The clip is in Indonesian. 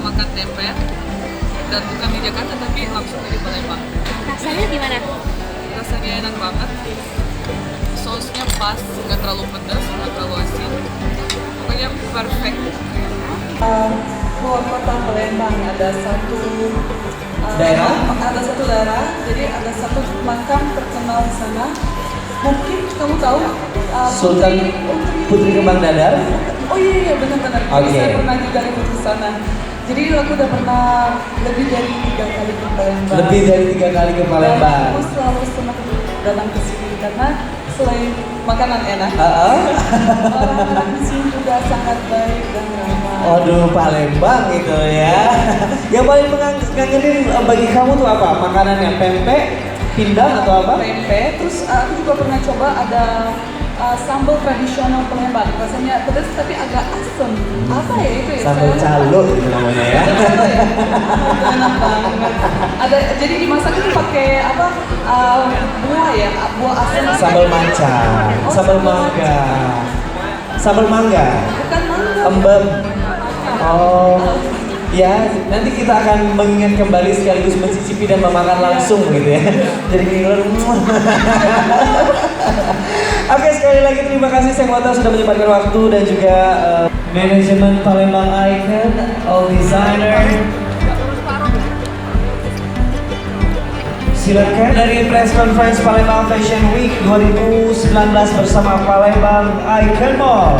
makan tempe dan bukan di Jakarta tapi langsung dari Palembang. Rasanya gimana? Rasanya enak banget. Sausnya pas, nggak terlalu pedas, nggak terlalu asin. Pokoknya perfect. Luar kota Palembang ada satu daerah, jadi ada satu makam terkenal di sana. Mungkin kamu tahu Sultan Putri Kembang Dadar. Oh iya benar-benar. Oke. Saya pernah juga ikut ke sana. Jadi aku udah pernah lebih dari 3 kali ke Palembang. Lebih dari 3 kali ke Palembang. Dan aku selalu senang datang ke sini karena selain makanan enak, orang-orang di sini juga sangat baik dan ramah. Waduh, Palembang gitu ya. Yang paling mengangenin bagi kamu tuh apa? Makanannya pempek, pindang atau apa? Pempek, terus aku juga pernah coba ada sambal tradisional Palembang. Rasanya pedas tapi agak asam. Apa ya itu ya? Sambal calo gitu namanya ya. Enak banget. Ada, jadi dimasak itu pakai apa? Buah ya, buah asam. Sambal manca, sambal mangga. Sambal mangga. Bukan mangga. Embem. Oh. Ya, nanti kita akan mengingat kembali sekaligus mencicipi dan memakan langsung gitu ya. Jadi ngiler. Oke, sekali lagi terima kasih Chef Hotel sudah menyempatkan waktu dan juga manajemen Palembang Icon, all designer. Silakan dari press conference Palembang Fashion Week 2019 bersama Palembang Icon Mall.